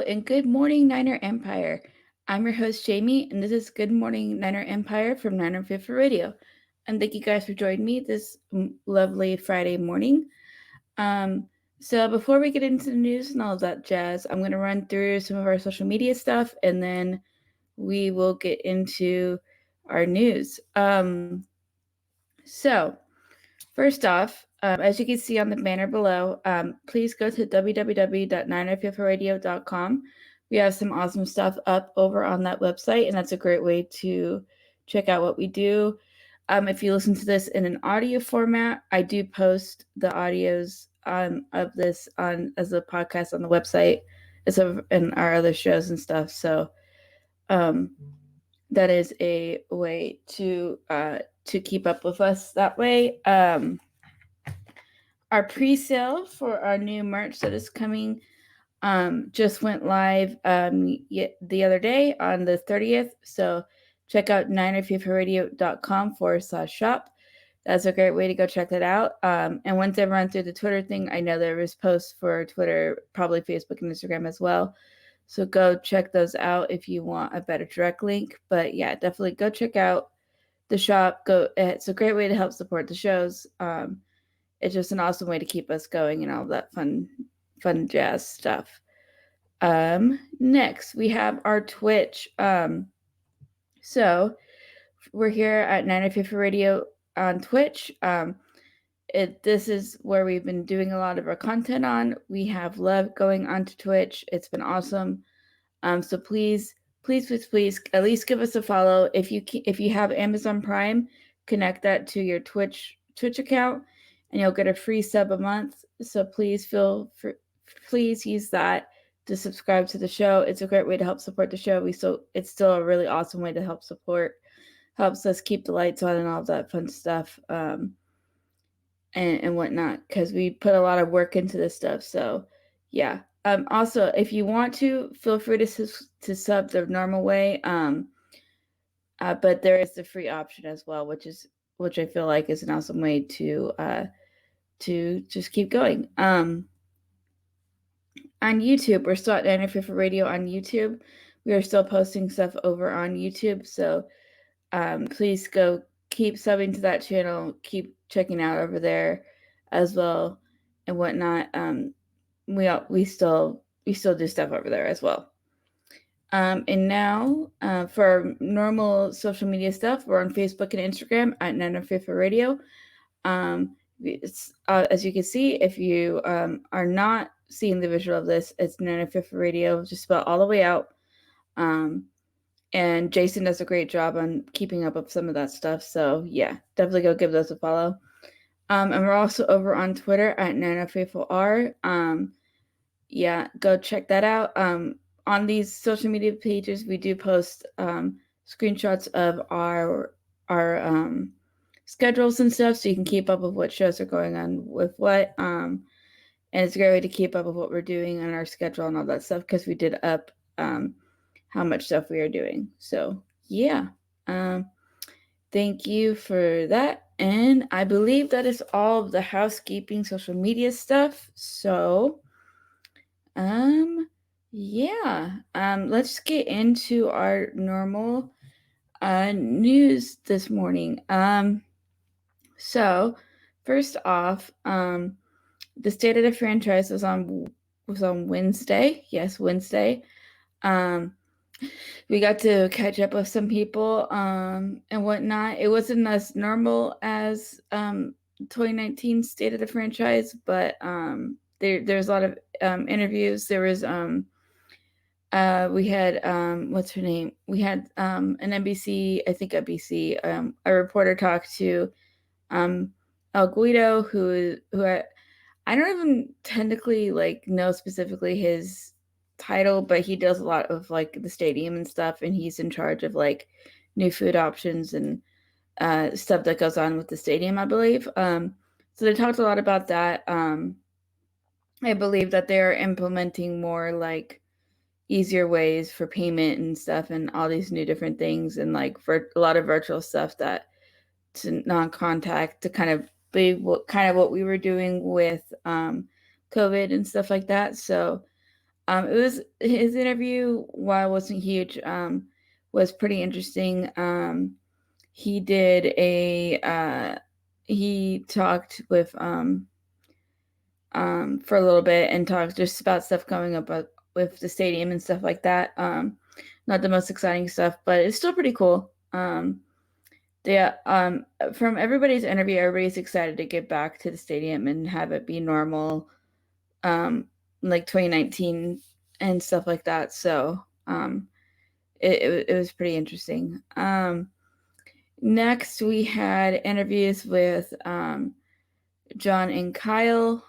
and good morning, Niner Empire. I'm your host, Jaymie, and this is Good Morning Niner Empire from Niner Fifth Radio. And thank you guys for joining me this lovely Friday morning. Um, so before we get into the news and all of that jazz, I'm going to run through some of our social media stuff, and then we will get into our news. So first off, as you can see on the banner below, please go to www.905radio.com. We have some awesome stuff up over on that website, and that's a great way to check out what we do. If you listen to this in an audio format, I do post the audios of this on as a podcast on the website, as in our other shows and stuff. So um, that is a way to keep up with us that way. Our pre-sale for our new merch that is coming just went live the other day on the 30th. So check out ninerfifaradio.com/shop. That's a great way to go check that out. And once I run through the Twitter thing, I know there was posts for Twitter, probably Facebook and Instagram as well. So go check those out if you want a better direct link. But yeah, definitely go check out the shop. It's a great way to help support the shows. It's just an awesome way to keep us going and all that fun jazz stuff. Next we have our Twitch. So we're here at 950 Radio on Twitch. This is where we've been doing a lot of our content on. We have loved going onto Twitch. It's been awesome. So please at least give us a follow. If you have Amazon Prime, connect that to your Twitch account, and you'll get a free sub a month. So please use that to subscribe to the show. It's a great way to help support the show. It's still a really awesome way to help support. Helps us keep the lights on and all that fun stuff, and whatnot, because we put a lot of work into this stuff. So yeah. Also, if you want to, feel free to sub the normal way. But there is the free option as well, which I feel like is an awesome way to just keep going. On YouTube, we're still at 950 Radio on YouTube. We are still posting stuff over on YouTube, so please go keep subbing to that channel. Keep checking out over there as well and whatnot. We still do stuff over there as well. And now for our normal social media stuff, we're on Facebook and Instagram at 950 Radio. As you can see, if you are not seeing the visual of this, it's 950 Radio, just spelled all the way out. And Jason does a great job on keeping up with some of that stuff. So yeah, definitely go give those a follow. And we're also over on Twitter at 950R. Yeah, go check that out. On these social media pages, we do post screenshots of our schedules and stuff, so you can keep up with what shows are going on with what. And it's a great way to keep up with what we're doing on our schedule and all that stuff, because we did up how much stuff we are doing. So yeah, thank you for that. And I believe that is all of the housekeeping social media stuff. So let's get into our normal news this morning. So first off, the state of the franchise was on Wednesday. Yes, Wednesday. We got to catch up with some people and whatnot. It wasn't as normal as 2019 state of the franchise, but there's a lot of interviews. There was we had what's her name? We had an NBC, I think NBC, a reporter talked to El Guido, who I don't even technically know specifically his title, but he does a lot of the stadium and stuff, and he's in charge of new food options and stuff that goes on with the stadium, I believe. So they talked a lot about that. I believe that they are implementing more easier ways for payment and stuff, and all these new different things, and a lot of virtual stuff that to non-contact, to kind of be what we were doing with COVID and stuff like that. So It was his interview, while it wasn't huge, was pretty interesting. He did he talked with for a little bit and talked just about stuff coming up with the stadium and stuff like that. Not the most exciting stuff, but it's still pretty cool. Yeah, from everybody's interview, everybody's excited to get back to the stadium and have it be normal, um, like 2019 and stuff like that. So it was pretty interesting. Next, we had interviews with John and Kyle.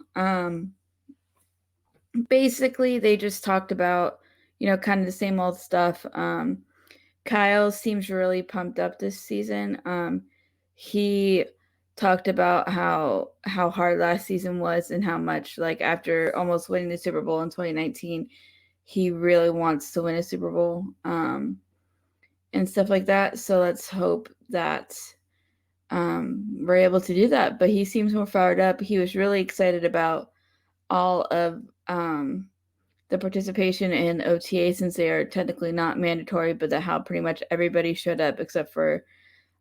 Basically, they just talked about, kind of the same old stuff. Kyle seems really pumped up this season. He talked about how hard last season was and how much, like, after almost winning the Super Bowl in 2019, he really wants to win a Super Bowl, and stuff like that. So let's hope that we're able to do that. But he seems more fired up. He was really excited about all of the participation in OTA, since they are technically not mandatory, but that how pretty much everybody showed up except for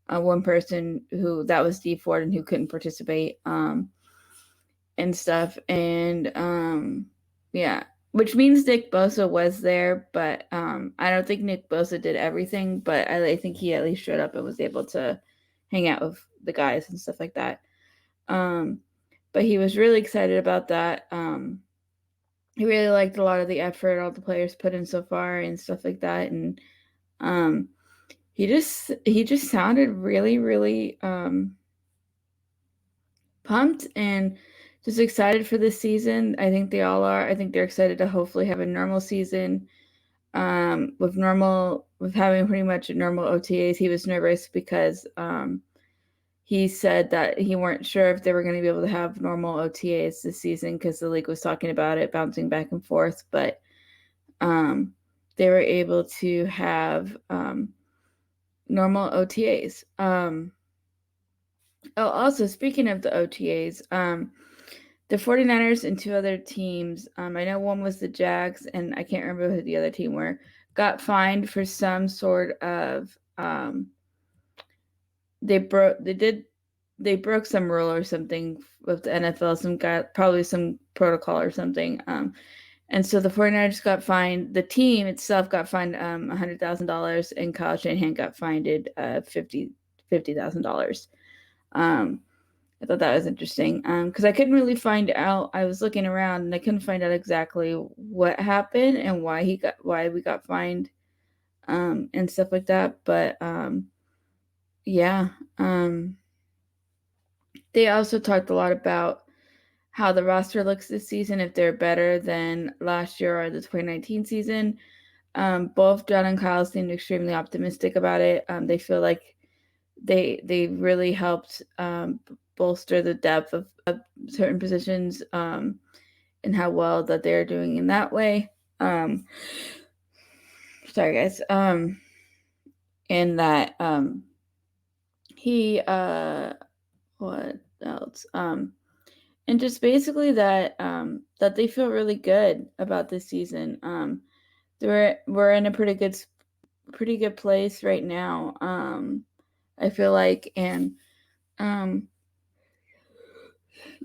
one person who that was Dee Ford and who couldn't participate, and stuff. And yeah, which means Nick Bosa was there, but I don't think Nick Bosa did everything, but I think he at least showed up and was able to hang out with the guys and stuff like that. But he was really excited about that. He really liked a lot of the effort all the players put in so far and stuff like that. And he just sounded really, really pumped and just excited for this season. I think they all are. I think they're excited to hopefully have a normal season, with having pretty much normal OTAs. He was nervous because he said that he weren't sure if they were going to be able to have normal OTAs this season because the league was talking about it bouncing back and forth, but they were able to have normal OTAs. Also, speaking of the OTAs, the 49ers and two other teams, I know one was the Jags, and I can't remember who the other team were, got fined for some sort of they broke some rule or something with the NFL, probably some protocol or something. And so the 49ers got fined. The team itself got fined $100,000, and Kyle Shanahan got fined $50,000. I thought that was interesting because I couldn't really find out. I was looking around and I couldn't find out exactly what happened and why we got fined, and stuff like that. But yeah, they also talked a lot about how the roster looks this season, if they're better than last year or the 2019 season. Both John and Kyle seemed extremely optimistic about it. They feel like they really helped bolster the depth of certain positions, and how well that they're doing in that way. Sorry, guys. And that he what else? And just basically that that they feel really good about this season. We're in a pretty good place right now. I feel like, and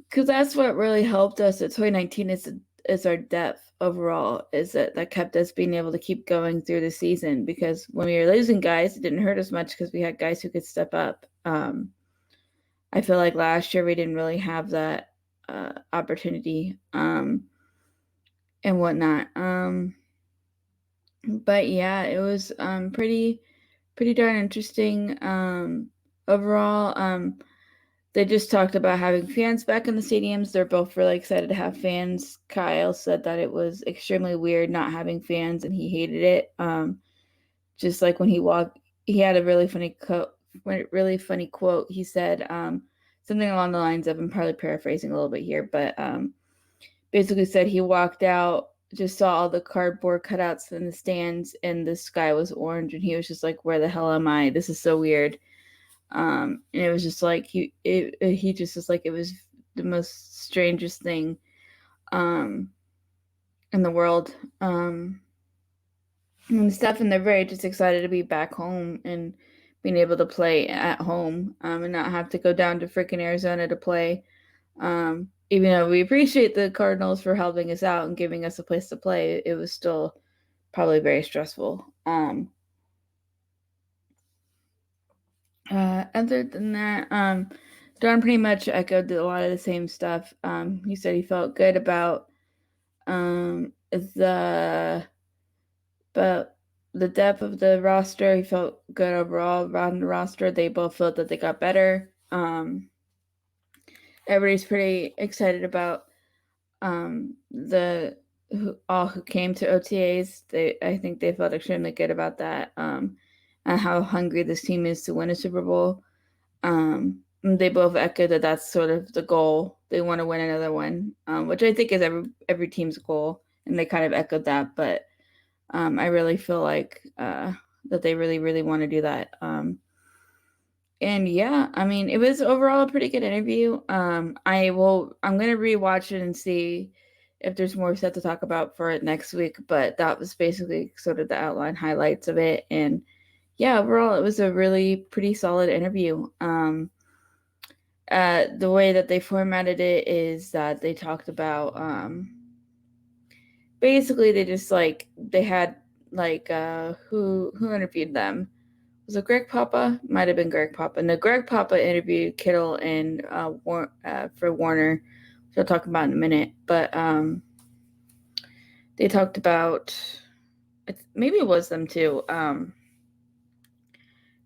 because that's what really helped us at 2019 is our depth overall, is that kept us being able to keep going through the season, because when we were losing guys, it didn't hurt as much because we had guys who could step up. I feel like last year we didn't really have that opportunity, and whatnot. But yeah, it was pretty darn interesting overall. They just talked about having fans back in the stadiums. They're both really excited to have fans. Kyle said that it was extremely weird not having fans, and he hated it. Just like when he walked, he had a really funny quote. He said something along the lines of, I'm probably paraphrasing a little bit here, but basically said he walked out, just saw all the cardboard cutouts in the stands, and the sky was orange, and he was just like, where the hell am I? This is so weird. And it was just like he just was like, it was the most strangest thing. And in the world. And stuff, and they're very just excited to be back home and being able to play at home, and not have to go down to freaking Arizona to play. Even though we appreciate the Cardinals for helping us out and giving us a place to play, it was still probably very stressful. Other than that, Don pretty much echoed a lot of the same stuff. He said he felt good about the but the depth of the roster. He felt good overall around the roster. They both felt that they got better. Everybody's pretty excited about all who came to OTAs. I think they felt extremely good about that, and how hungry this team is to win a Super Bowl. They both echoed that that's sort of the goal. They want to win another one, which I think is every team's goal, and they kind of echoed that. But I really feel like that they really, really want to do that. And yeah, I mean, it was overall a pretty good interview. I'm gonna rewatch it and see if there's more stuff to talk about for it next week. But that was basically sort of the outline highlights of it. And yeah, overall, it was a really pretty solid interview. The way that they formatted it is that they talked about basically they had who interviewed them. Was it Greg Papa? Might have been Greg Papa. No, Greg Papa interviewed Kittle and for Warner, which I'll talk about in a minute. But they talked about, maybe it was them too.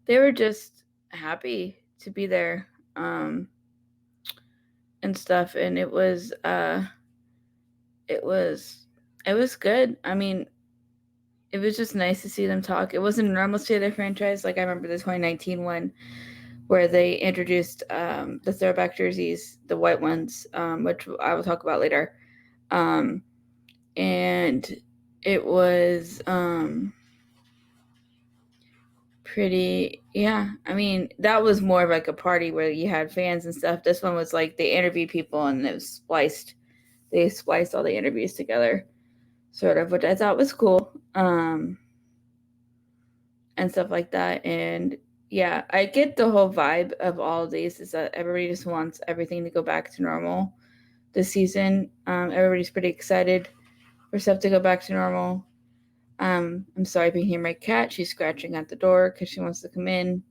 They were just happy to be there and stuff, and it was good. I mean, it was just nice to see them talk. It wasn't a normal state of the franchise. Like I remember the 2019 one where they introduced the throwback jerseys, the white ones, which I will talk about later. And it was pretty, yeah. I mean, that was more of like a party where you had fans and stuff. This one was like they interviewed people and it was spliced. They spliced all the interviews together, sort of, which I thought was cool. And stuff like that. And yeah, I get the whole vibe of all of these is that everybody just wants everything to go back to normal this season. Everybody's pretty excited for stuff to go back to normal. I'm sorry if you hear my cat. She's scratching at the door because she wants to come in.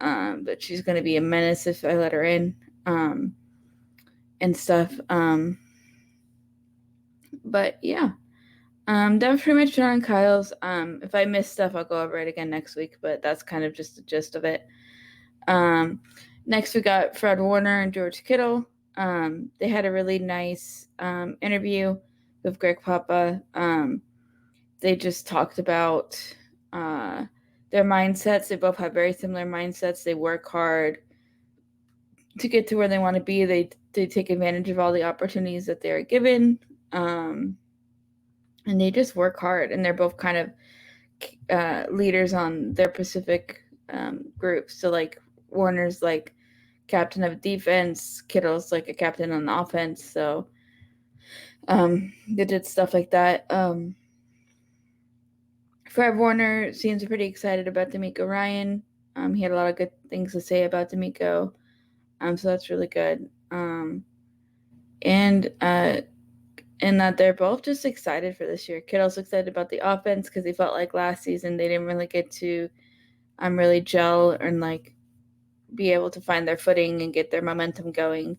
But she's going to be a menace if I let her in and stuff. But yeah. That was pretty much John Kyle's. If I miss stuff, I'll go over it again next week, but that's kind of just the gist of it. Next, we got Fred Warner and George Kittle. They had a really nice interview with Greg Papa. They just talked about their mindsets. They both have very similar mindsets. They work hard to get to where they want to be. They take advantage of all the opportunities that they're given. And they just work hard, and they're both kind of leaders on their Pacific groups. So like Warner's like captain of defense, Kittle's like a captain on the offense. So they did stuff like that. Fred Warner seems pretty excited about D'Amico Ryan. He had a lot of good things to say about D'Amico. So that's really good. And that they're both just excited for this year. Kittle's excited about the offense because he felt like last season they didn't really get to really gel and like be able to find their footing and get their momentum going.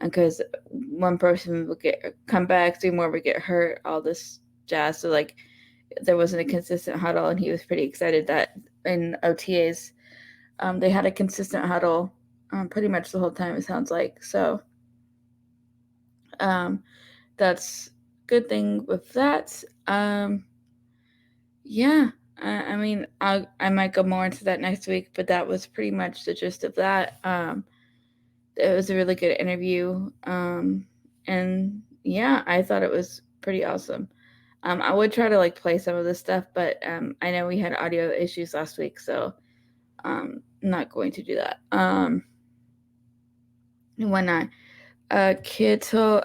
Because one person would come back, 3 more would get hurt, all this jazz. So like there wasn't a consistent huddle, and he was pretty excited that in OTAs they had a consistent huddle pretty much the whole time, it sounds like. So that's good thing with that. Yeah, I mean, I might go more into that next week, but that was pretty much the gist of that. It was a really good interview, and yeah, I thought it was pretty awesome. I would try to like play some of this stuff, but I know we had audio issues last week, so I'm not going to do that. And whatnot. Not Kittle.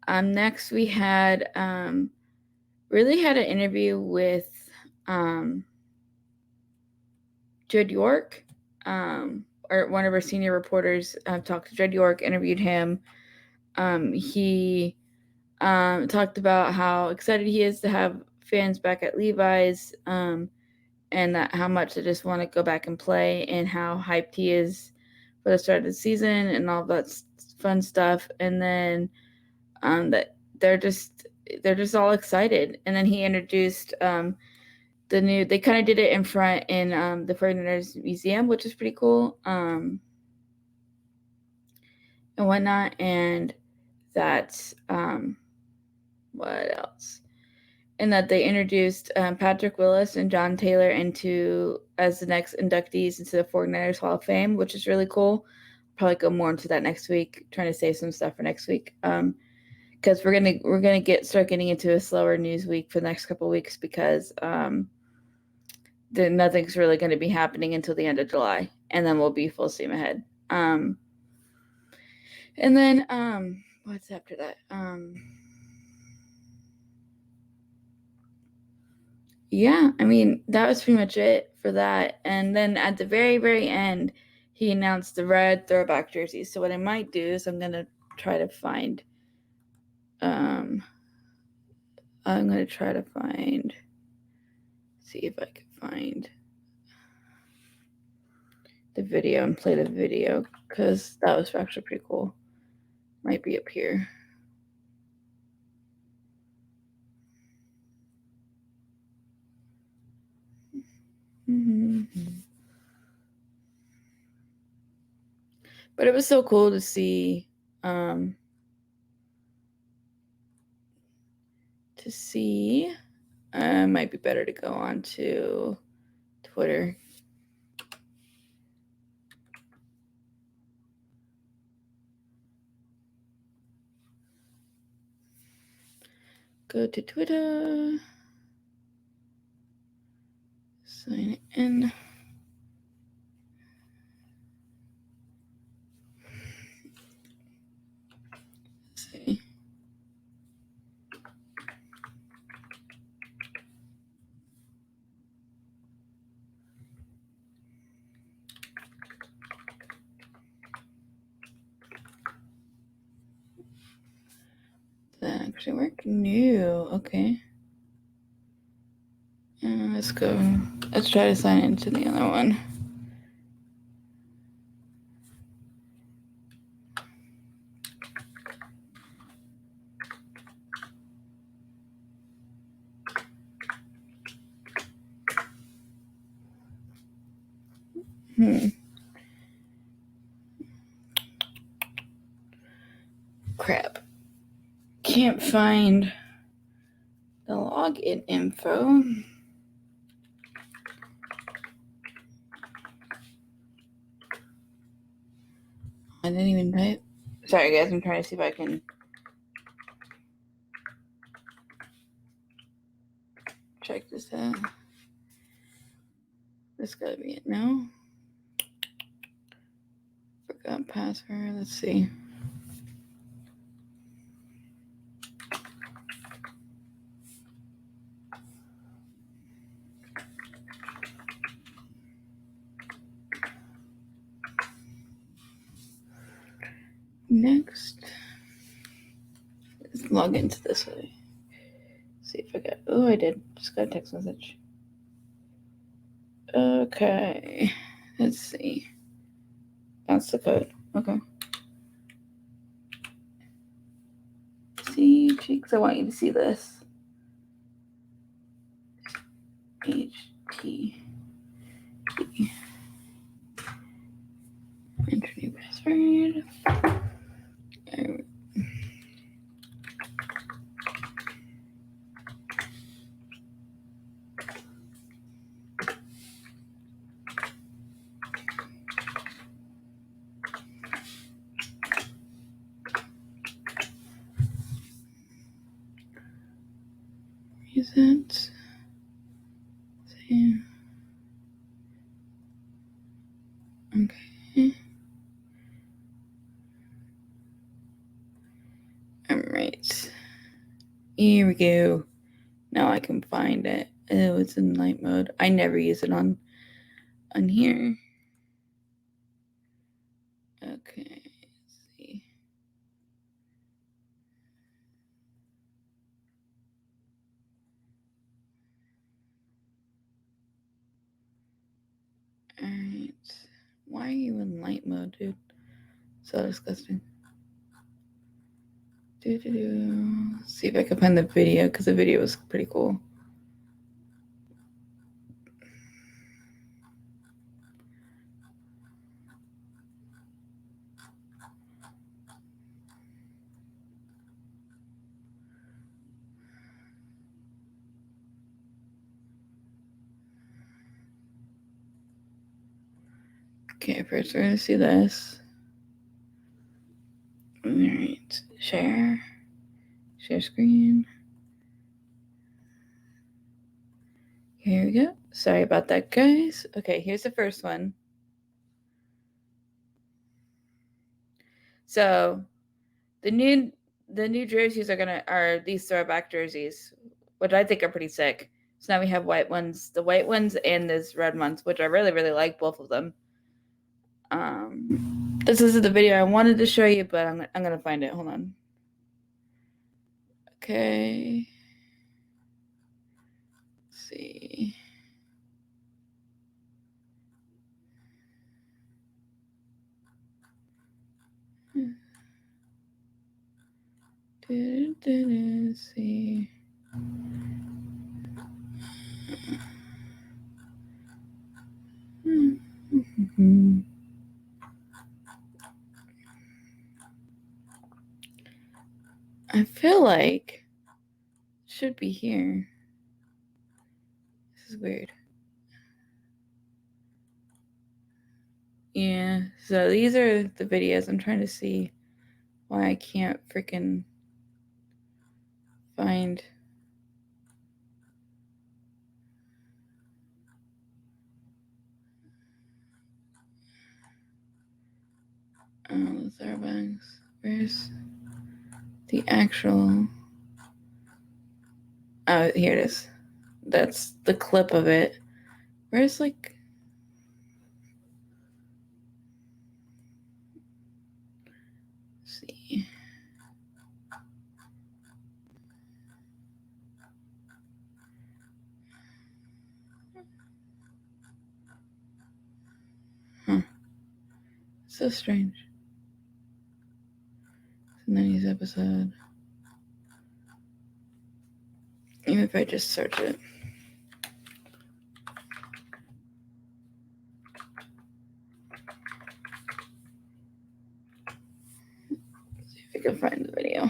Next we had really had an interview with Judd York, or one of our senior reporters talked to Judd York, interviewed him. He talked about how excited he is to have fans back at Levi's, and that how much they just want to go back and play, and how hyped he is for the start of the season and all that fun stuff. And then that they're just all excited. And then he introduced the new. They kind of did it in front in the 49ers Museum, which is pretty cool, and whatnot. And that's what else? And that they introduced Patrick Willis and John Taylor as the next inductees into the 49ers Hall of Fame, which is really cool. Probably go more into that next week. Trying to save some stuff for next week, because we're gonna start getting into a slower news week for the next couple of weeks, because nothing's really going to be happening until the end of July, and then we'll be full steam ahead. And then what's after that? Yeah, I mean, that was pretty much it for that. And then at the very, very end, he announced the red throwback jerseys. So what I might do is I'm gonna try to find see if I can find the video and play the video, because that was actually pretty cool. Might be up here. Mm-hmm. But it was so cool to see might be better to go on to Twitter. Go to Twitter, sign in. Let's see. That actually work? No. Okay. Let's go. Let's try to sign into the other one. Crap. Can't find the login info. I didn't even type. Sorry, guys. I'm trying to see if I can check this out. This gotta be it now. Forgot password. Let's see. Next, let's log into this way. See if I got. Oh, I did. Just got a text message. Okay. Let's see. That's the code. Okay. See, cheeks. I want you to see this. HT. Enter new password. Reasons. See. Okay. All right. Here we go. Now I can find it. Oh, it's in night mode. I never use it on here. Okay, let's see. Alright. Why are you in light mode, dude? So disgusting. See if I can find the video, because the video was pretty cool. Okay, first we're gonna see this. Alright, share screen. Here we go. Sorry about that, guys. Okay, here's the first one. So the new jerseys are these throwback jerseys, which I think are pretty sick. So now we have the white ones and these red ones, which I really, really like both of them. This is the video I wanted to show you, but I'm gonna find it. Hold on. Okay. Let's see. Let's see. I feel like it should be here. This is weird. Yeah, so these are the videos. I'm trying to see why I can't freaking find. Oh, the Starbucks. Where's the actual? Oh, here it is. That's the clip of it. Where's like? Let's see. Huh. So strange. It's a 90s episode. Even if I just search it. See if I can find the video.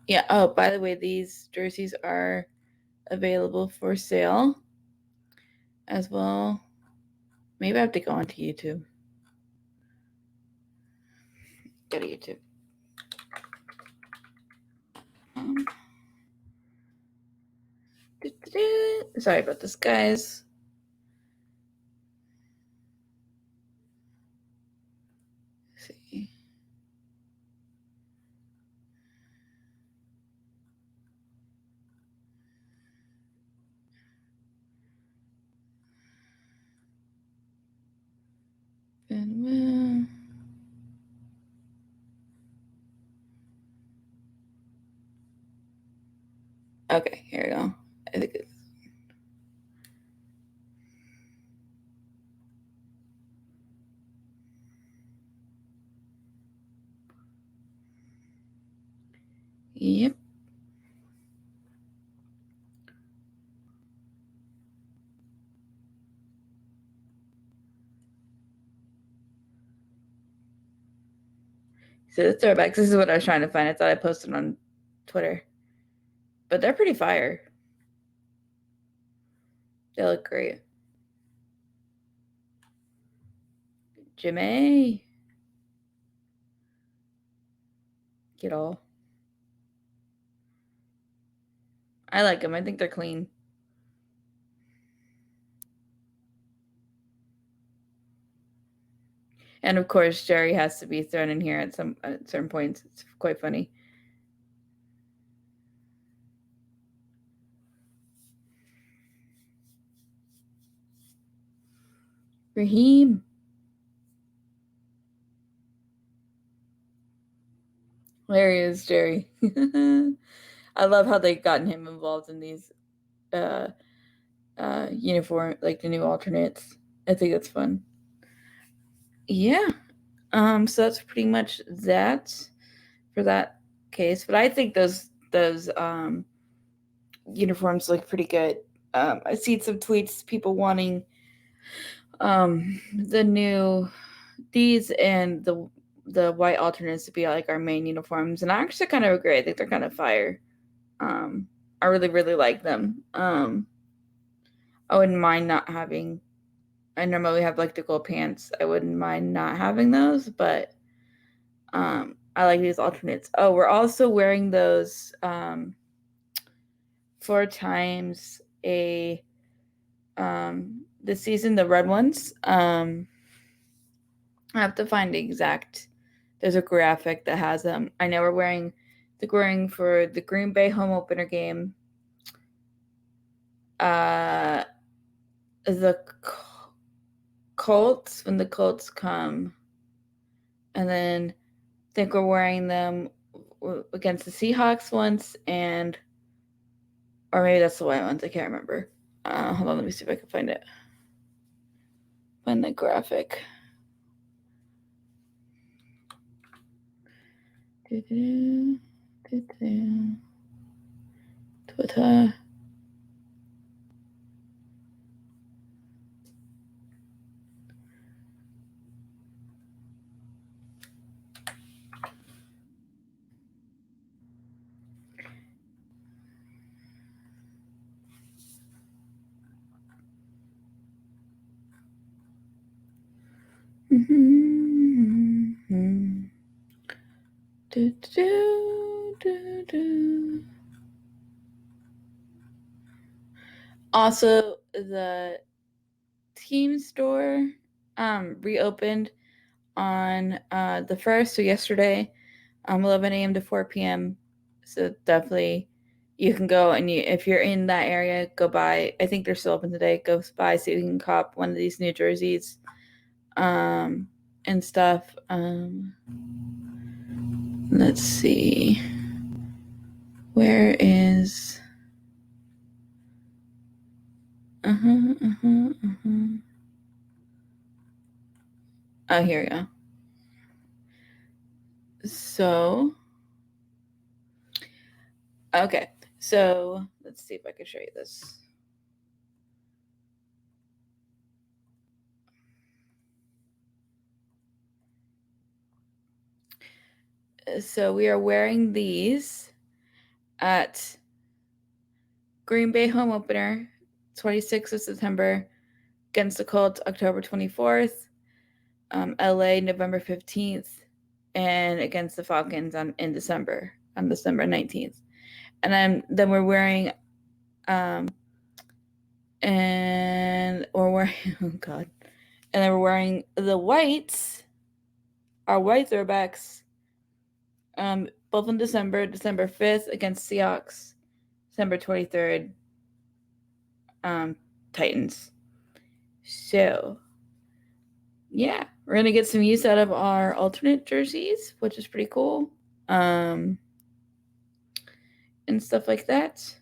Yeah, oh, by the way, these jerseys are available for sale as well. Maybe I have to go onto YouTube. Go to YouTube. Sorry about this, guys. Let's see. Okay, here we go. I think it's. Yep. So the throwbacks. This is what I was trying to find. I thought I posted on Twitter, but they're pretty fire. They look great. Jaymie, get all. I like them. I think they're clean. And of course, Jerry has to be thrown in here at certain points. It's quite funny. Raheem. There he is, Jerry. I love how they gotten him involved in these uh uniform, like the new alternates. I think that's fun. Yeah. So that's pretty much that for that case. But I think those uniforms look pretty good. I seen some tweets, people wanting the new these and the white alternates to be like our main uniforms, and I actually kind of agree. I think they're kind of fire. I really like them. I wouldn't mind not having. I normally have like the gold pants. I wouldn't mind not having those, but I like these alternates. Oh, we're also wearing those 4 times a this season, the red ones. I have to find the exact. There's a graphic that has them. I know wearing for the Green Bay home opener game. The Colts, when the Colts come, and then I think we're wearing them against the Seahawks once, and or maybe that's the white ones. I can't remember. Hold on, let me see if I can find it. Find the graphic. Twitter. Mm-hmm. Also, the team store reopened on the 1st, so yesterday, 11 a.m. to 4 p.m. So definitely you can go and if you're in that area, go buy. I think they're still open today. Go buy so you can cop one of these new jerseys and stuff. Let's see. Where is... Oh, here we go. So, okay. So, let's see if I can show you this. So, we are wearing these at Green Bay home opener, 26th of September, against the Colts, October 24th, LA, November 15th, and against the Falcons on December 19th. And then we're wearing and we're wearing oh god. And then we're wearing the whites, our white throwbacks, both in December 5th against Seahawks, December 23rd, Titans. So, yeah, we're going to get some use out of our alternate jerseys, which is pretty cool, and stuff like that.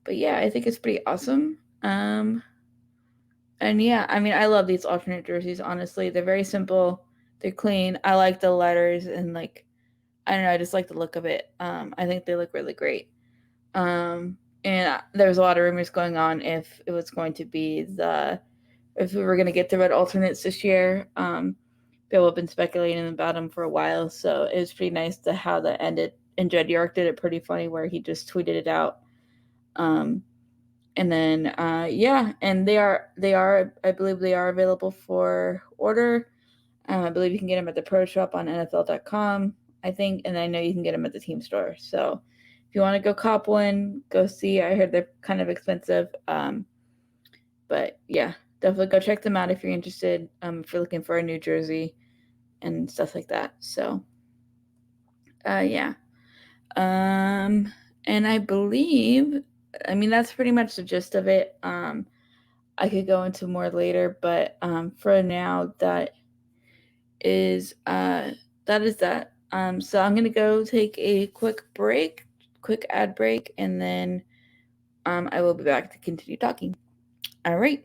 But yeah, I think it's pretty awesome. And yeah, I mean, I love these alternate jerseys, honestly. They're very simple. They're clean. I like the letters and like, I don't know, I just like the look of it. I think they look really great. And there's a lot of rumors going on if it was going to be if we were going to get the red alternates this year. People have been speculating about them for a while, so it was pretty nice to how that ended. And Jed York did it pretty funny where he just tweeted it out. And then yeah, and they are I believe they are available for order. I believe you can get them at the pro shop on NFL.com, I think, and I know you can get them at the team store. So if you want to go cop one, go see. I heard they're kind of expensive, but yeah, definitely go check them out if you're interested. If you're looking for a new jersey, and stuff like that. So, yeah. And I believe, I mean, that's pretty much the gist of it. I could go into more later, but for now, is uh, that is that. So I'm gonna go take a quick break, quick ad break, and then I will be back to continue talking. All right.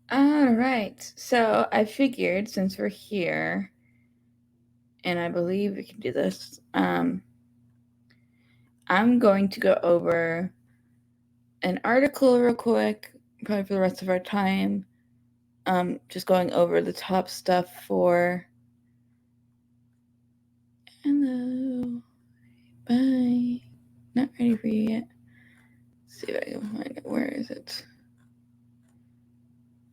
All right. So I figured since we're here, and I believe we can do this, I'm going to go over an article real quick, probably for the rest of our time. Just going over the top stuff for. Hello. Bye. Not ready for you yet. Let's see if I can find it. Where is it?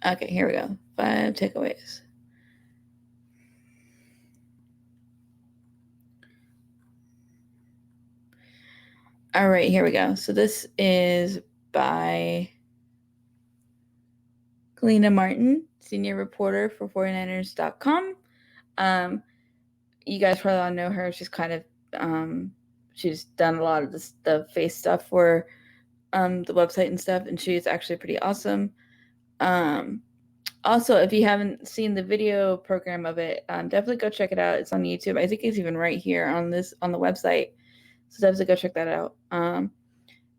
Okay, here we go. 5 takeaways. All right, here we go. So this is by Kalina Martin, senior reporter for 49ers.com. You guys probably all know her. She's kind of she's done a lot of the face stuff for the website and stuff, and she's actually pretty awesome. Also, if you haven't seen the video program of it, definitely go check it out. It's on YouTube. I think it's even right here on the website. So definitely go check that out.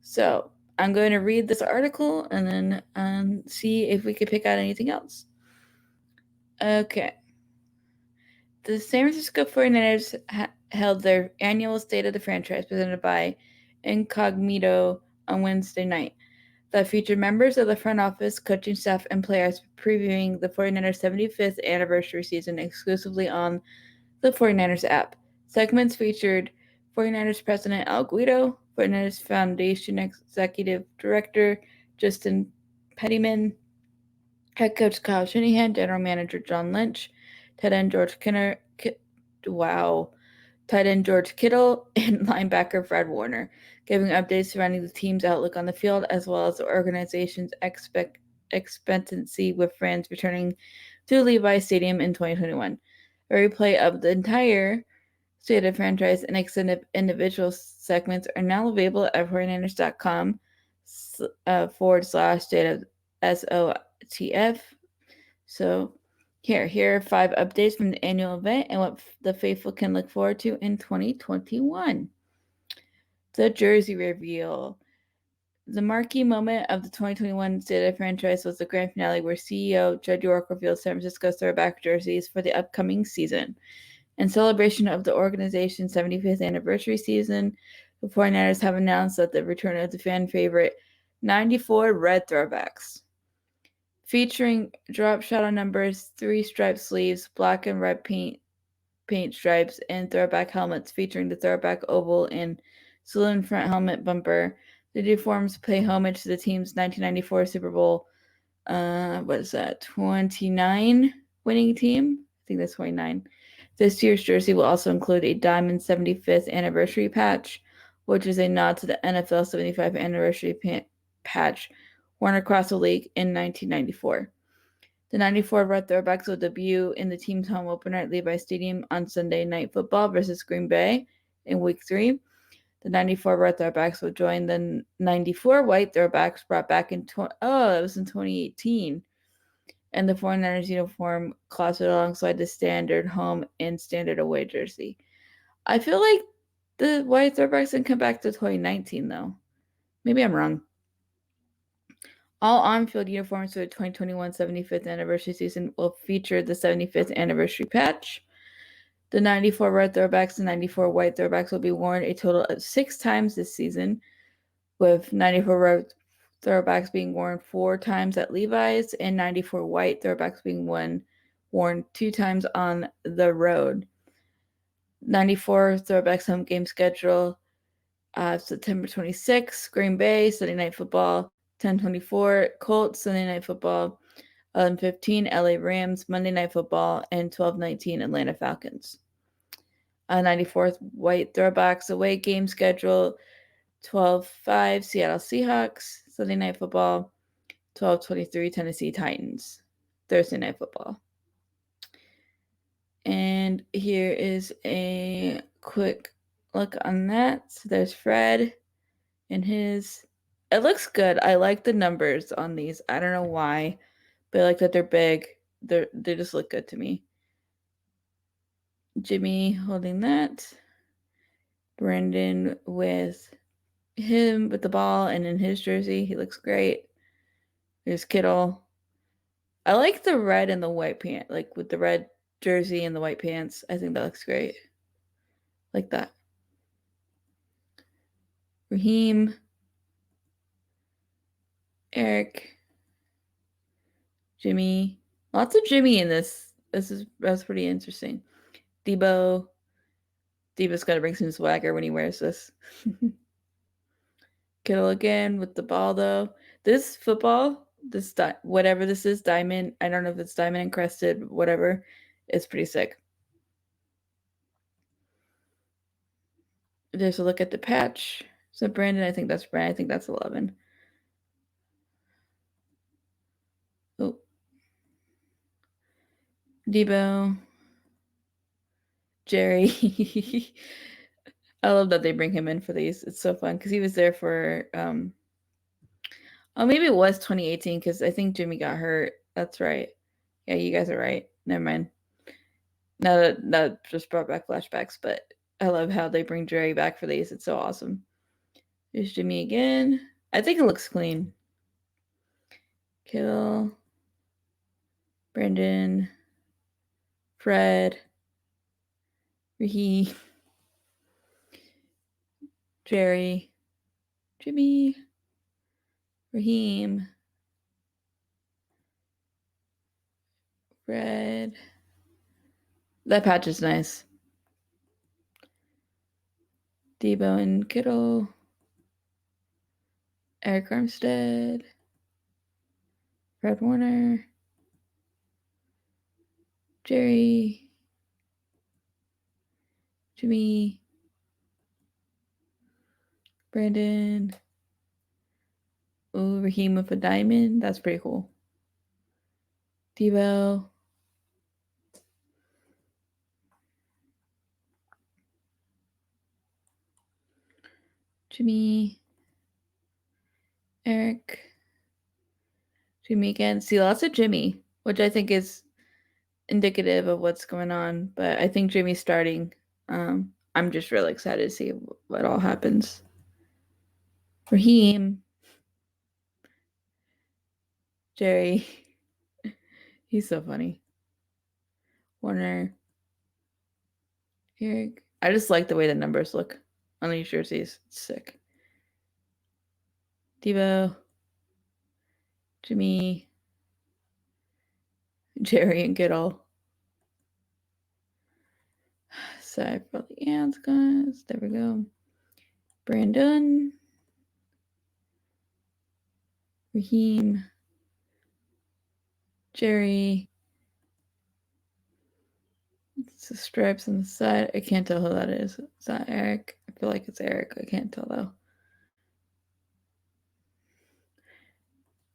So I'm going to read this article and then see if we could pick out anything else. Okay. The San Francisco 49ers held their annual State of the Franchise presented by Incognito on Wednesday night that featured members of the front office, coaching staff, and players previewing the 49ers' 75th anniversary season exclusively on the 49ers app. Segments featured 49ers President Al Guido, 49ers Foundation Executive Director Justin Pettyman, Head Coach Kyle Shanahan, General Manager John Lynch, tight end George Kittle, tight end George Kittle, and linebacker Fred Warner, giving updates surrounding the team's outlook on the field as well as the organization's expectancy with fans returning to Levi Stadium in 2021. A replay of the entire State of Franchise and extended individual segments are now available at 49ers.com /state of SOTF. So here are 5 updates from the annual event and what the faithful can look forward to in 2021. The jersey reveal. The marquee moment of the 2021 State of the Franchise was the grand finale where CEO Judd York revealed San Francisco's throwback jerseys for the upcoming season. In celebration of the organization's 75th anniversary season, the 49ers have announced that the return of the fan favorite 94 red throwbacks. Featuring drop shadow numbers, 3 striped sleeves, black and red paint stripes, and throwback helmets featuring the throwback oval and saloon front helmet bumper. The new forms pay homage to the team's 1994 Super Bowl, 29 winning team? I think that's 29. This year's jersey will also include a diamond 75th anniversary patch, which is a nod to the NFL 75th anniversary patch worn across the league in 1994. The 94 Red Throwbacks will debut in the team's home opener at Levi Stadium on Sunday Night Football versus Green Bay in Week 3. The 94 Red Throwbacks will join the 94 White Throwbacks brought back in 2018 and the 49ers uniform closeted alongside the standard home and standard away jersey. I feel like the white throwbacks didn't come back to 2019, though. Maybe I'm wrong. All on-field uniforms for the 2021 75th anniversary season will feature the 75th anniversary patch. The 94 red throwbacks and 94 white throwbacks will be worn a total of 6 times this season, with 94 red throwbacks being worn 4 times at Levi's and 94 white throwbacks being worn 2 times on the road. 94 throwbacks home game schedule, September 26th, Green Bay, Sunday Night Football, 10:24, Colts, Sunday Night Football, 11:15, LA Rams, Monday Night Football, and 12:19, Atlanta Falcons. 94th white throwbacks away game schedule, 12:05, Seattle Seahawks, Sunday Night Football, 12:23, Tennessee Titans, Thursday Night Football. And here is a quick look on that. So there's Fred and his. It looks good. I like the numbers on these. I don't know why, but I like that they're big. They just look good to me. Jimmy holding that. Brandon with him with the ball and in his jersey. He looks great. There's Kittle. I like the red and the white pant, like with the red jersey and the white pants. I think that looks great. Like that. Raheem. Eric. Jimmy. Lots of Jimmy in this. That's pretty interesting. Debo's got to bring some swagger when he wears this. Kittle again with the ball, though. This football, whatever this is, diamond, I don't know if it's diamond encrusted, whatever, it's pretty sick. There's a look at the patch. So Brandon, I think that's Brandon. I think that's 11. Oh. Debo. Jerry. I love that they bring him in for these. It's so fun because he was there for maybe it was 2018 because I think Jimmy got hurt. That's right. Yeah, you guys are right. Never mind. Now that just brought back flashbacks, but I love how they bring Jerry back for these. It's so awesome. Here's Jimmy again. I think it looks clean. Kittle. Brandon. Fred. Raheem. Jerry. Jimmy. Raheem. Fred. That patch is nice. Debo and Kittle. Eric Armstead. Fred Warner. Jerry. Jimmy. Brandon. Ooh, Raheem with a diamond. That's pretty cool. Debo. Jimmy. Eric. Jimmy again. See, lots of Jimmy, which I think is indicative of what's going on. But I think Jimmy's starting. I'm just really excited to see what all happens. Raheem. Jerry. He's so funny. Warner. Eric. I just like the way the numbers look on these jerseys. It's sick. Debo. Jimmy. Jerry and Kittle. Sorry for the ants, guys. There we go. Brandon. Raheem. Jerry. It's the stripes on the side. I can't tell who that is. Is that Eric? I feel like it's Eric. I can't tell though.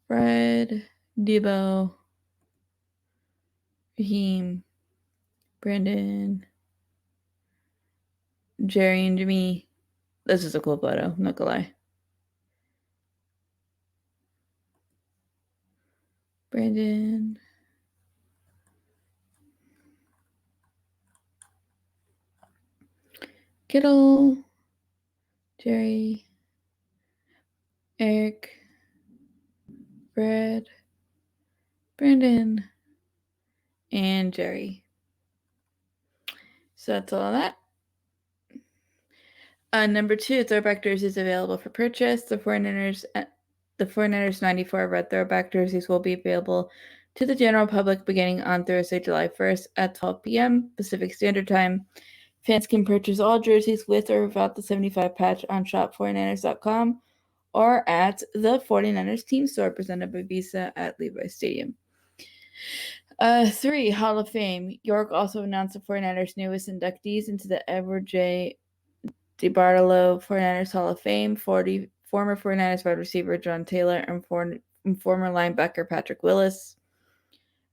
Fred. Debo. Raheem. Brandon. Jerry and Jimmy. This is a cool photo. I'm not gonna lie. Brandon. Kittle, Jerry, Eric, Brad, Brandon, and Jerry. So that's all of that. Number 2, throwback jerseys available for purchase. The 49ers 94 red throwback jerseys will be available to the general public beginning on Thursday, July 1st at 12 p.m. Pacific Standard Time. Fans can purchase all jerseys with or without the 75 patch on shop49ers.com or at the 49ers team store presented by Visa at Levi's Stadium. 3, Hall of Fame. York also announced the 49ers' newest inductees into the Edward J. DeBartolo 49ers Hall of Fame, former 49ers wide receiver John Taylor and former linebacker Patrick Willis.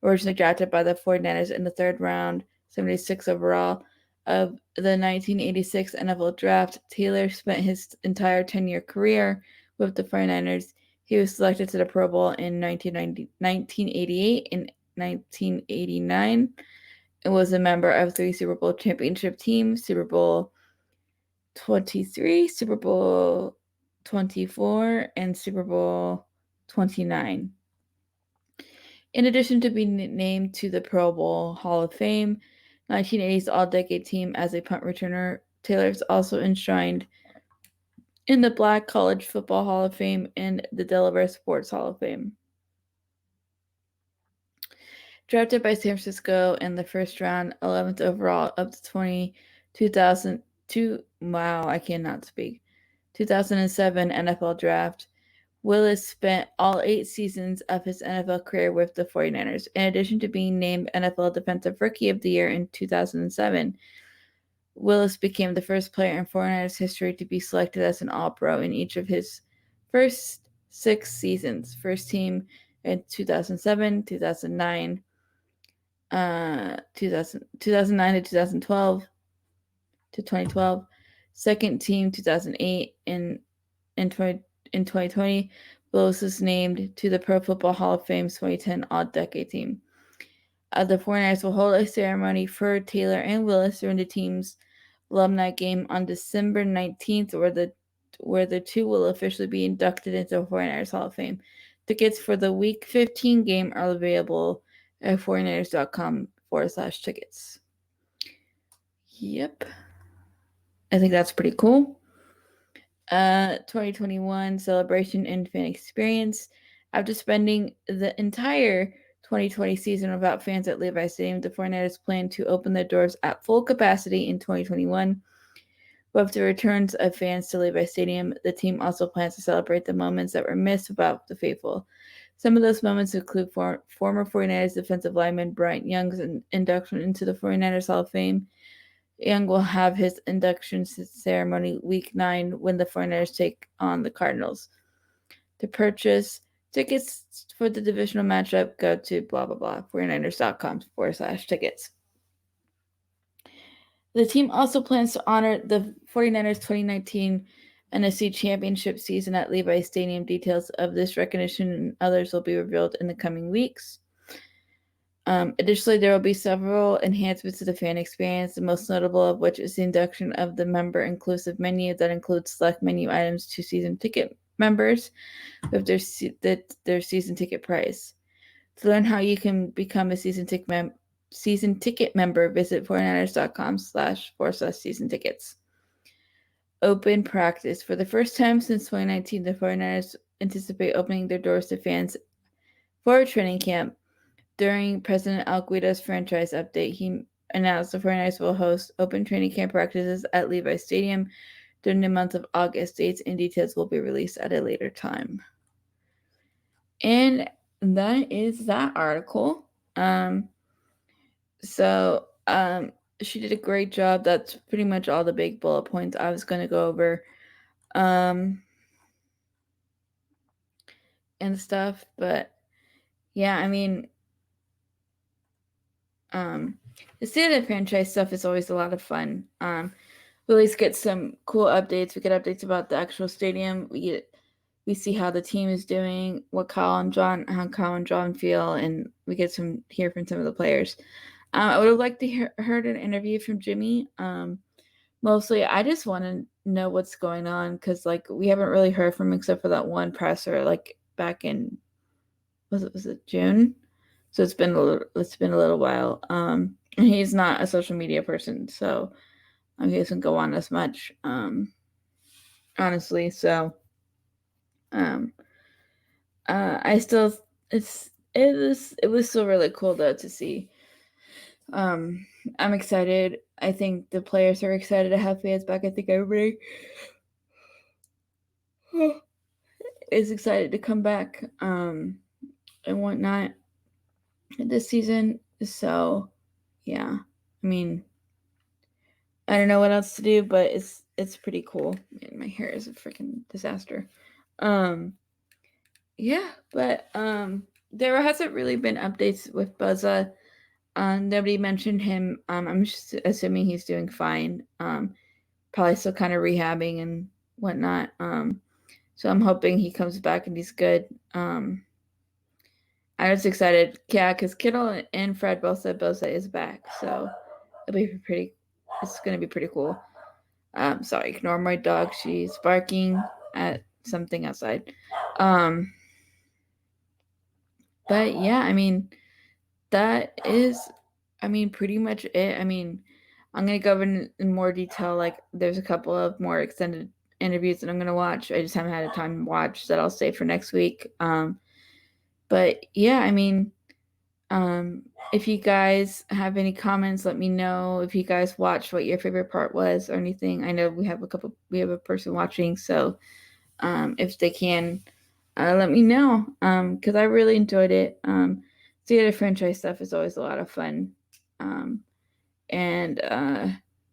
Originally drafted by the 49ers in the 3rd round, 76 overall of the 1986 NFL Draft, Taylor spent his entire 10-year career with the 49ers. He was selected to the Pro Bowl in 1988 and 1989 and was a member of 3 Super Bowl championship teams, Super Bowl 23, Super Bowl 24, and Super Bowl 29. In addition to being named to the Pro Bowl Hall of Fame, 1980's All-Decade Team as a punt returner, Taylor is also enshrined in the Black College Football Hall of Fame and the Delaware Sports Hall of Fame. Drafted by San Francisco in the 1st round, 11th overall of the 2002, wow, I cannot speak, 2007 NFL Draft, Willis spent all 8 seasons of his NFL career with the 49ers. In addition to being named NFL Defensive Rookie of the Year in 2007, Willis became the first player in 49ers history to be selected as an All-Pro in each of his first 6 seasons. First team in 2007, 2009, 2009 to 2012, second team 2008 in 2020, Willis was named to the Pro Football Hall of Fame's 2010 All-Decade Team. The 49ers will hold a ceremony for Taylor and Willis during the team's alumni game on December 19th, where the two will officially be inducted into the 49ers Hall of Fame. Tickets for the Week 15 game are available at 49ers.com/tickets. Yep. I think that's pretty cool. 2021 celebration and fan experience. After spending the entire 2020 season without fans at Levi's Stadium, the 49ers plan to open their doors at full capacity in 2021. With the returns of fans to Levi's Stadium, the team also plans to celebrate the moments that were missed without the faithful. Some of those moments include former 49ers defensive lineman Bryant Young's induction into the 49ers Hall of Fame. Young will have his induction ceremony Week 9 when the 49ers take on the Cardinals. To purchase tickets for the divisional matchup, go to blah, blah, blah, 49ers.com/tickets. The team also plans to honor the 49ers 2019 NFC Championship season at Levi's Stadium. Details of this recognition and others will be revealed in the coming weeks. Additionally, there will be several enhancements to the fan experience, the most notable of which is the induction of the member-inclusive menu that includes select menu items to season ticket members with their season ticket price. To learn how you can become a season ticket member, visit 49ers.com/season tickets. Open practice. For the first time since 2019, the 49ers anticipate opening their doors to fans for a training camp. During President Alguida's franchise update, he announced the 49ers will host open training camp practices at Levi's Stadium during the month of August. Dates and details will be released at a later time. And that is that article. She did a great job. That's pretty much all the big bullet points I was going to go over. And stuff. But yeah, I mean, the state of the franchise stuff is always a lot of fun. We always get some cool updates. We get updates about the actual stadium. We see how the team is doing, how Kyle and John feel, and we get hear from some of the players. I would have liked to heard an interview from Jaymie, Mostly, I just want to know what's going on because, like, we haven't really heard from him except for that one presser, like back in was it June? So it's been a little while. And he's not a social media person, so he doesn't go on as much. Honestly, so um, I still it was still really cool though to see. Um, I'm excited. I think the players are excited to have fans back. I think everybody is excited to come back and whatnot this season. So yeah, I mean, I don't know what else to do, but it's pretty cool. Man, my hair is a freaking disaster. Um, yeah, but there hasn't really been updates with Buzza. Nobody mentioned him. I'm just assuming he's doing fine. Probably still kind of rehabbing and whatnot. So I'm hoping he comes back and he's good. I was excited, yeah, because Kittle and Fred both said Bosa is back, so it'll be pretty. It's gonna be pretty cool. Sorry, ignore my dog. She's barking at something outside. Um, but yeah, I mean that is, I mean, pretty much it. I mean, I'm gonna go in more detail. Like, there's a couple of more extended interviews that I'm gonna watch. I just haven't had a time to watch that I'll save for next week. But yeah, I mean, if you guys have any comments, let me know. If you guys watched, what your favorite part was or anything. I know we have a person watching, so if they can, let me know. Because I really enjoyed it. Theater franchise stuff is always a lot of fun. Um, and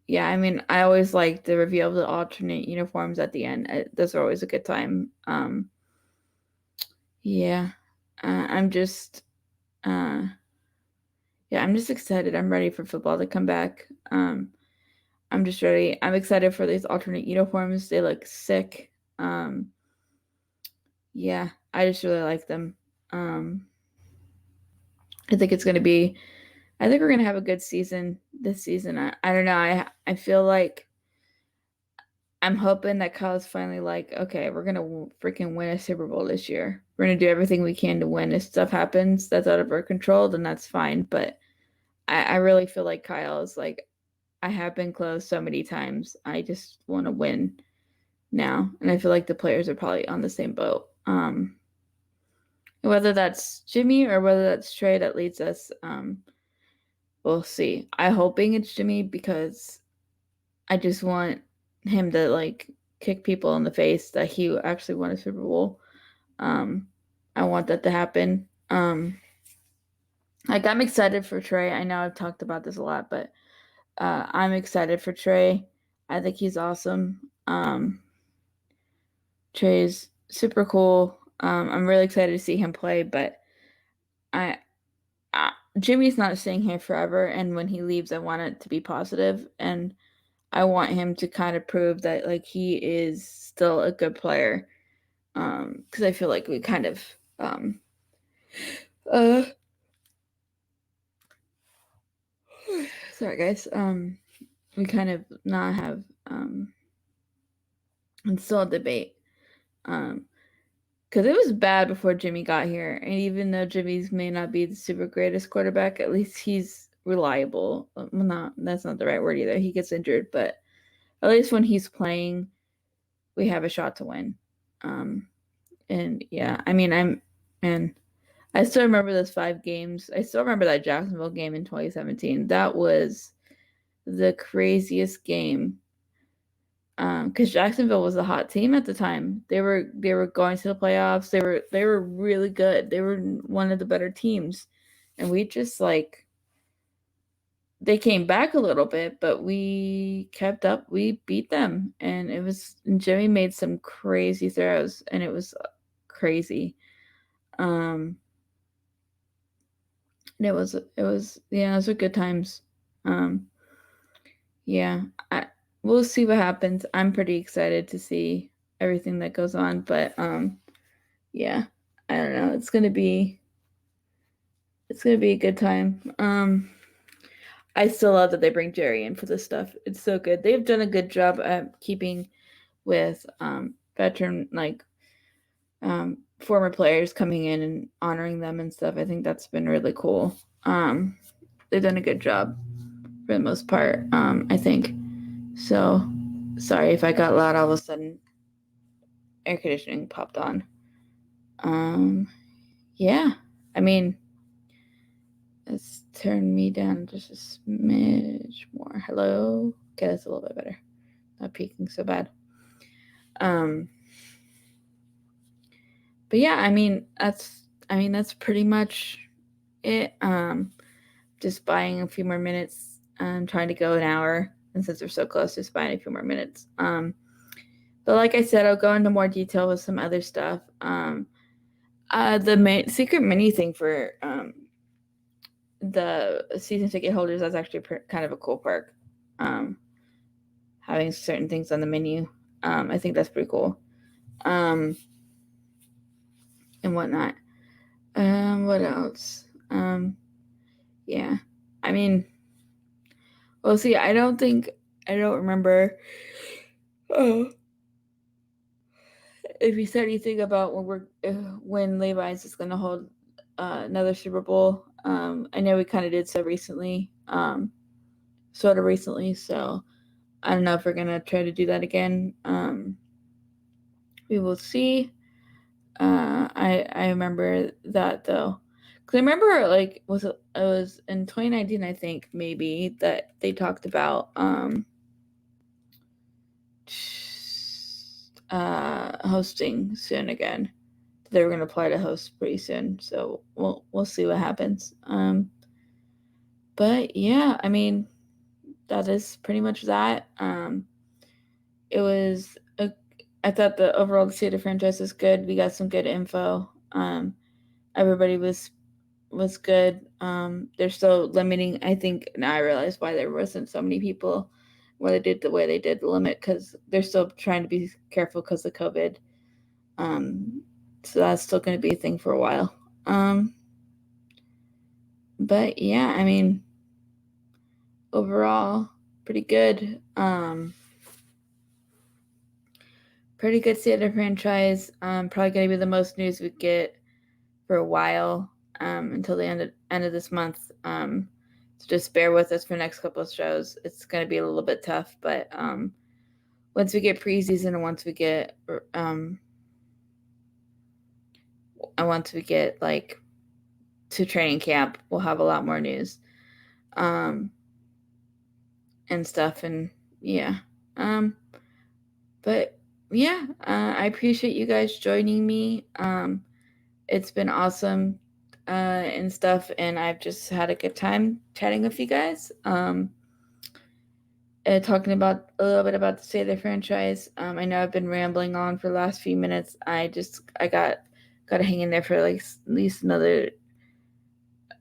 yeah, I mean, I always like the reveal of the alternate uniforms at the end. Those are always a good time. Yeah, I'm just uh, yeah, I'm just excited. I'm ready for football to come back. I'm just ready. I'm excited for these alternate uniforms. They look sick. Um, yeah, I just really like them. Um, I think it's gonna be. I think we're gonna have a good season this season. I don't know. I feel like I'm hoping that Kyle's finally like, okay, we're gonna freaking win a Super Bowl this year. We're gonna do everything we can to win. If stuff happens that's out of our control, then that's fine. But I really feel like Kyle is like, I have been close so many times. I just want to win now, and I feel like the players are probably on the same boat. Whether that's Jimmy or whether that's Trey that leads us, we'll see. I'm hoping it's Jimmy because I just want him to like kick people in the face that he actually won a Super Bowl. Um, I want that to happen. Like, I'm excited for Trey. I know I've talked about this a lot, but I'm excited for Trey. I think he's awesome. Trey's super cool. I'm really excited to see him play, but I, Jimmy's not staying here forever, and when he leaves, I want it to be positive, and I want him to kind of prove that like he is still a good player. Because I feel like we kind of uh sorry guys, we kind of not have installed debate. Um, because it was bad before Jimmy got here, and even though Jimmy's may not be the super greatest quarterback, at least he's reliable. Well, not that's not the right word either. He gets injured, but at least when he's playing, we have a shot to win. Um, and yeah, I mean, and I still remember those 5 games. I still remember that Jacksonville game in 2017. That was the craziest game. Because Jacksonville was a hot team at the time. They were going to the playoffs. They were really good. They were one of the better teams, and we just like they came back a little bit, but we kept up. We beat them, and it was and Jimmy made some crazy throws, and it was crazy. Um, it was yeah, those were good times. Um, yeah, we'll see what happens. I'm pretty excited to see everything that goes on, but yeah, I don't know. It's gonna be a good time. I still love that they bring Jerry in for this stuff. It's so good. They've done a good job at keeping with veteran former players coming in and honoring them and stuff. I think that's been really cool. They've done a good job for the most part. I think so. Sorry if I got loud all of a sudden. Air conditioning popped on. Yeah. I mean, let's turn me down just a smidge more. Hello. Okay, that's a little bit better. Not peaking so bad. But yeah, I mean that's pretty much it. Just buying a few more minutes. Trying to go an hour, and since we're so close, just buying a few more minutes. But like I said, I'll go into more detail with some other stuff. The secret menu thing for the season ticket holders, that's actually kind of a cool perk. Having certain things on the menu, I think that's pretty cool. And whatnot. What else? Yeah. I mean, well, see, I don't remember if you said anything about when Levi's is going to hold another Super Bowl. I know we kind of did so recently, sort of recently. So I don't know if we're going to try to do that again. We will see. I remember that though, because I remember it was in 2019, I think maybe, that they talked about hosting soon again. They were going to apply to host pretty soon, so we'll see what happens. But yeah, I mean, that is pretty much that. It was I thought the overall state of franchise was good. We got some good info. Everybody was good. They're still limiting. I think now I realize why there wasn't so many people. Why they did the way they did the limit, because they're still trying to be careful because of COVID. So that's still going to be a thing for a while. But yeah, I mean, overall, pretty good. Pretty good state of franchise. Probably going to be the most news we get for a while, until the end of this month. So just bear with us for the next couple of shows. It's going to be a little bit tough, but once we get preseason and once we get like to training camp, we'll have a lot more news and stuff. And yeah, but yeah, I appreciate you guys joining me. It's been awesome and stuff, and I've just had a good time chatting with you guys. Talking about a little bit about the state of the franchise. I know I've been rambling on for the last few minutes. I got to hang in there for like at least another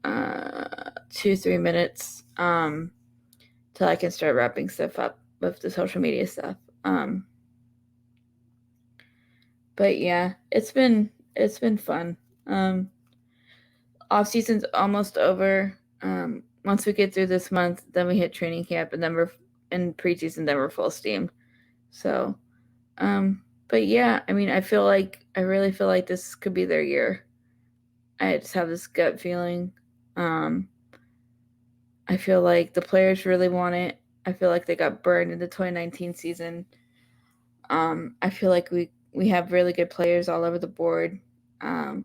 2-3 minutes till I can start wrapping stuff up with the social media stuff. But yeah, it's been fun. Off season's almost over. Once we get through this month, then we hit training camp, and then we're in preseason, then we're full steam. So, but yeah, I mean, I really feel like this could be their year. I just have this gut feeling. I feel like the players really want it. I feel like they got burned in the 2019 season. I feel like we have really good players all over the board. I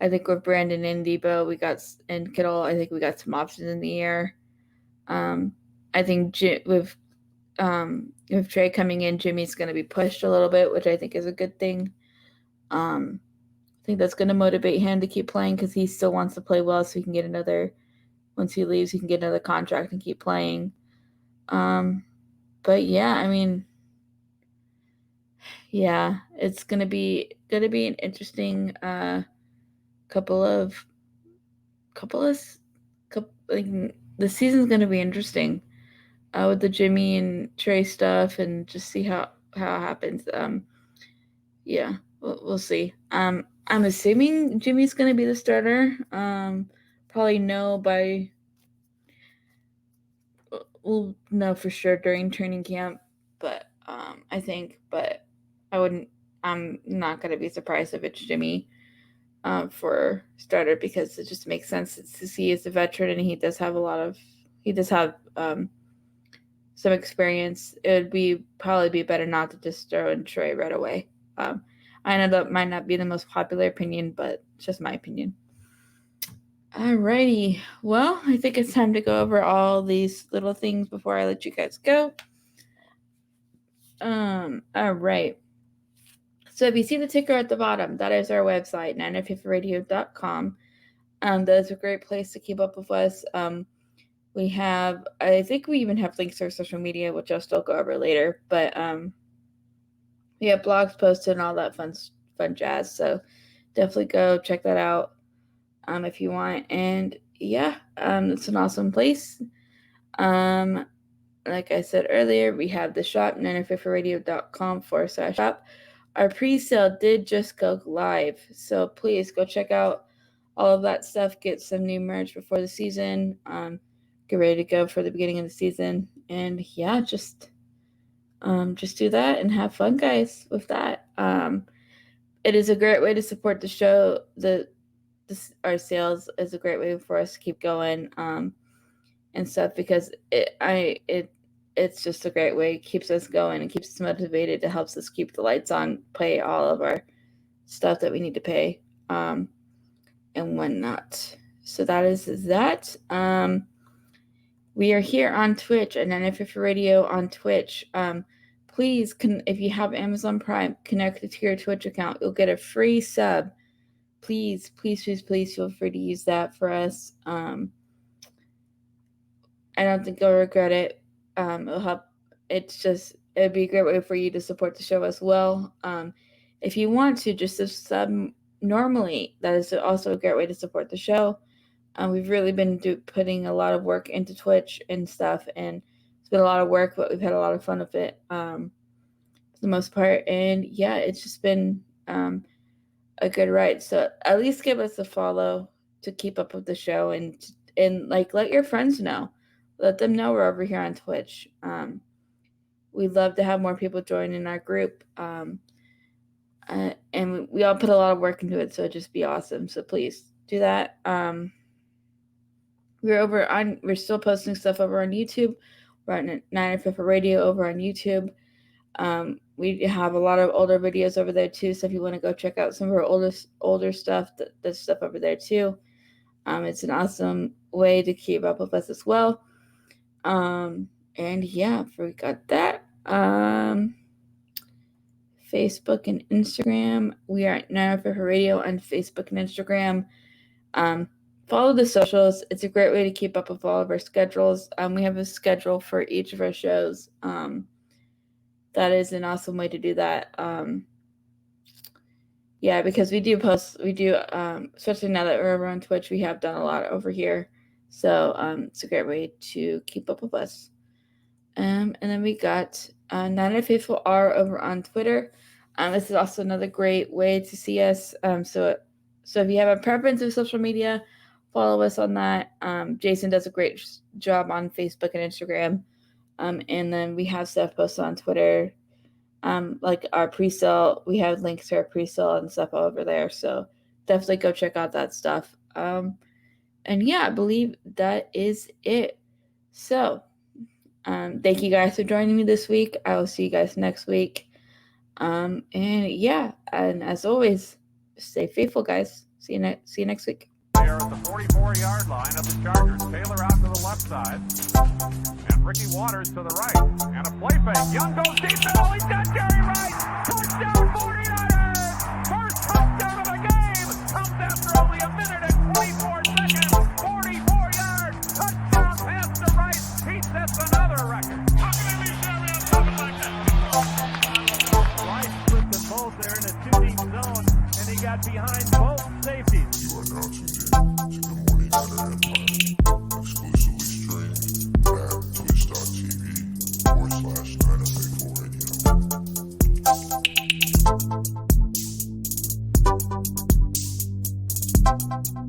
think with Brandon and Debo, and Kittle, I think we got some options in the air. I think with Trey coming in, Jimmy's going to be pushed a little bit, which I think is a good thing. I think that's going to motivate him to keep playing because he still wants to play well, so he can get once he leaves, he can get another contract and keep playing. But yeah, I mean, yeah, it's gonna be an interesting couple of like, the season's gonna be interesting with the Jimmy and Trey stuff, and just see how it happens. Yeah, we'll see. I'm assuming Jimmy's gonna be the starter. Probably no by we'll know for sure during training camp, but I think, but I'm not gonna be surprised if it's Jaymie for starter, because it just makes sense to see as a veteran, and he does have some experience. It would probably be better not to just throw in Troy right away. I know that might not be the most popular opinion, but it's just my opinion. Alrighty, well, I think it's time to go over all these little things before I let you guys go. Alright. So if you see the ticker at the bottom, that is our website, 905radio.com. That is a great place to keep up with us. I think we even have links to our social media, which I'll still go over later, but we have blogs posted and all that fun jazz, so definitely go check that out if you want. And yeah, it's an awesome place. Like I said earlier, we have the shop, 905radio.com/shop. Our pre-sale did just go live, so please go check out all of that stuff. Get some new merch before the season. Get ready to go for the beginning of the season, and yeah, just do that and have fun, guys. With that, it is a great way to support the show. Our sales is a great way for us to keep going, and stuff, because it's just a great way. It keeps us going and keeps us motivated. It helps us keep the lights on, pay all of our stuff that we need to pay, and whatnot. So that is that. We are here on Twitch at 905 Radio on Twitch. Please, if you have Amazon Prime, connect it to your Twitch account. You'll get a free sub. Please, please, please, please feel free to use that for us. I don't think you'll regret it. It'll help. It'd be a great way for you to support the show as well. If you want to just sub normally, that is also a great way to support the show. We've really been putting a lot of work into Twitch and stuff, and it's been a lot of work, but we've had a lot of fun with it for the most part. And yeah, it's just been a good ride. So at least give us a follow to keep up with the show, and like let your friends know. Let them know we're over here on Twitch. We'd love to have more people join in our group. And we all put a lot of work into it, so it'd just be awesome. So please do that. We're still posting stuff over on YouTube. We're on 905 Radio over on YouTube. We have a lot of older videos over there too, so if you want to go check out some of our older stuff, there's stuff over there too. It's an awesome way to keep up with us as well. And yeah, we got that. Facebook and Instagram. We are at 905 Radio on Facebook and Instagram. Follow the socials. It's a great way to keep up with all of our schedules. We have a schedule for each of our shows. That is an awesome way to do that. Yeah, because we do, especially now that we're over on Twitch, we have done a lot over here. So it's a great way to keep up with us. And then we got 905R over on Twitter. This is also another great way to see us. So if you have a preference of social media, follow us on that. Jason does a great job on Facebook and Instagram. And then we have stuff posted on Twitter. Like our pre-sale, we have links to our pre-sale and stuff over there. So definitely go check out that stuff. And yeah, I believe that is it. So thank you guys for joining me this week. I will see you guys next week. And yeah, and as always, stay faithful, guys. See you next week. They are at the 44-yard line of the Chargers. Taylor out to the left side. And Ricky Waters to the right. And a play fake. Young goes deep middle. He's got Jerry Rice. Touchdown 49ers. First touchdown of the game. Comes after only a minute and 24 seconds. 44 yards. Touchdown pass to Rice. He sets another record. How can they leave Jerry on top of like that? Rice split them both. They're in a 2-deep zone. And he got behind both safeties. You are now tuned in to the Morning Matter Empire, exclusively streamed at twitch.tv/904radio.